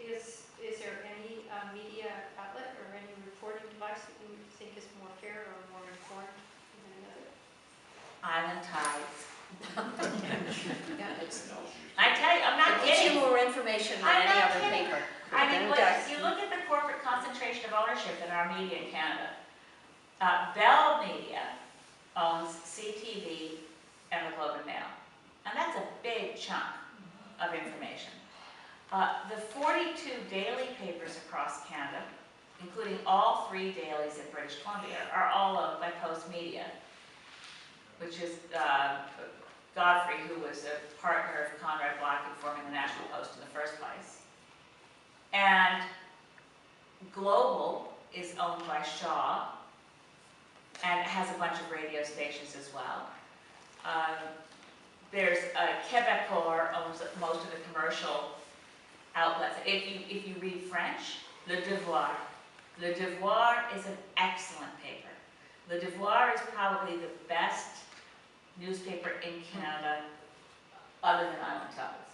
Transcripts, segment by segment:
is there any media outlet or any reporting device that you think is more fair or more informed than another? Island Tides. Yeah, it's, I tell you, I'm not it gives you kidding. more information than I'm any not other kidding. paper. I mean, It when does. you look at the corporate concentration of ownership in our media in Canada, Bell Media owns CTV and the Globe and Mail, and that's a big chunk of information. The 42 daily papers across Canada, including all 3 dailies in British Columbia, are all owned by Post Media, which is Godfrey, who was a partner of Conrad Black in forming the National Post in the first place. And Global is owned by Shaw and has a bunch of radio stations as well. There's Quebecor owns most of the commercial outlets. If you read French, Le Devoir. Le Devoir is an excellent paper. Le Devoir is probably the best newspaper in Canada, other than Island Tides.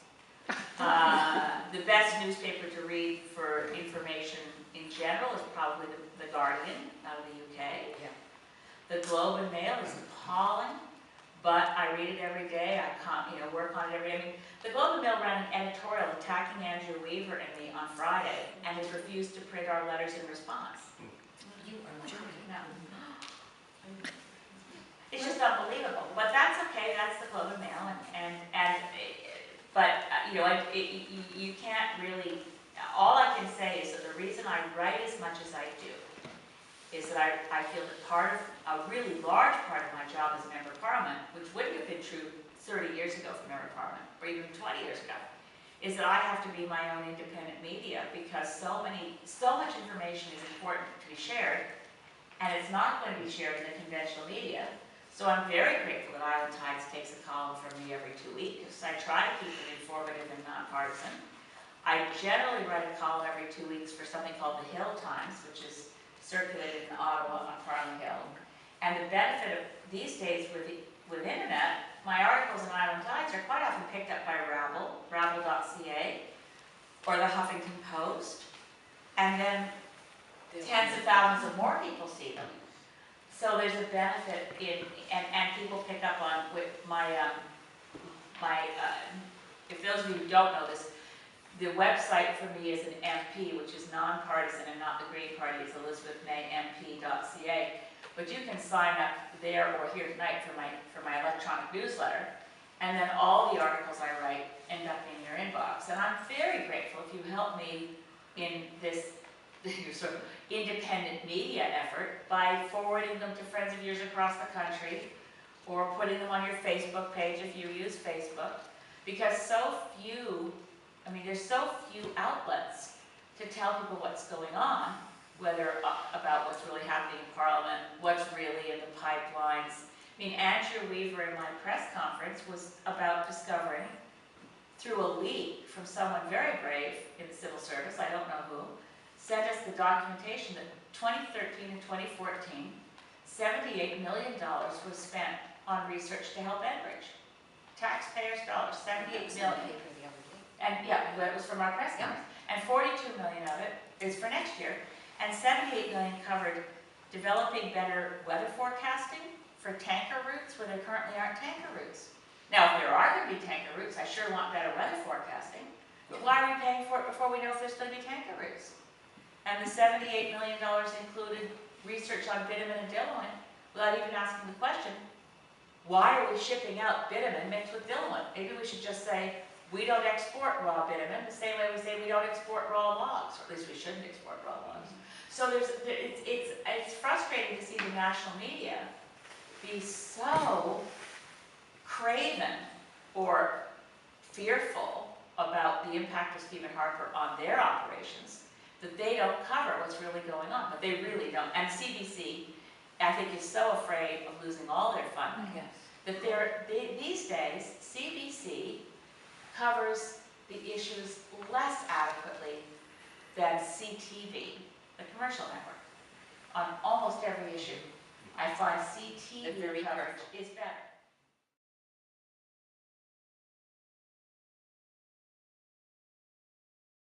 The best newspaper to read for information in general is probably the Guardian out of the UK. Yeah. The Globe and Mail is appalling, but I read it every day. I can't, work on it every day. I mean, the Globe and Mail ran an editorial attacking Andrew Weaver and me on Friday, and has refused to print our letters in response. You are joking. No. It's just unbelievable, but that's okay. That's the Globe and Mail, you can't really. All I can say is that the reason I write as much as I do is that I feel that a really large part of my job as a member of Parliament, which wouldn't have been true 30 years ago for member of Parliament, or even 20 years ago, is that I have to be my own independent media because so much information is important to be shared, and it's not going to be shared in the conventional media. So I'm very grateful that Island Tides takes a column from me every 2 weeks. I try to keep it informative and nonpartisan. I generally write a column every 2 weeks for something called the Hill Times, which is circulated in Ottawa on Farnham Hill. And the benefit of these days with internet, my articles in Island Tides are quite often picked up by rabble.ca, or the Huffington Post, and then tens of thousands of more people see them. So there's a benefit and people pick up on with if those of you who don't know this, the website for me is an MP, which is nonpartisan and not the Green Party. It's elizabethmaymp.ca. But you can sign up there or here tonight for my electronic newsletter, and then all the articles I write end up in your inbox. And I'm very grateful if you help me in this sort of independent media effort by forwarding them to friends of yours across the country, or putting them on your Facebook page if you use Facebook, because there's so few outlets to tell people what's going on, whether about what's really happening in Parliament, what's really in the pipelines. I mean, Andrew Weaver in my press conference was about discovering, through a leak from someone very brave in the civil service, I don't know who, sent us the documentation that 2013 and 2014, $78 million was spent on research to help Enbridge. Taxpayers' dollars, $78 million. And yeah, that was from our press conference. And $42 million of it is for next year. And $78 million covered developing better weather forecasting for tanker routes where there currently aren't tanker routes. Now, if there are going to be tanker routes, I sure want better weather forecasting. But why are we paying for it before we know if there's going to be tanker routes? And the $78 million included research on bitumen and diluent without even asking the question, why are we shipping out bitumen mixed with diluent? Maybe we should just say, we don't export raw bitumen, the same way we say we don't export raw logs, or at least we shouldn't export raw logs. So it's frustrating to see the national media be so craven or fearful about the impact of Stephen Harper on their operations that they don't cover what's really going on, but they really don't. And CBC, I think, is so afraid of losing all their funding that these days, CBC covers the issues less adequately than CTV, the commercial network. On almost every issue, I find CTV coverage is better.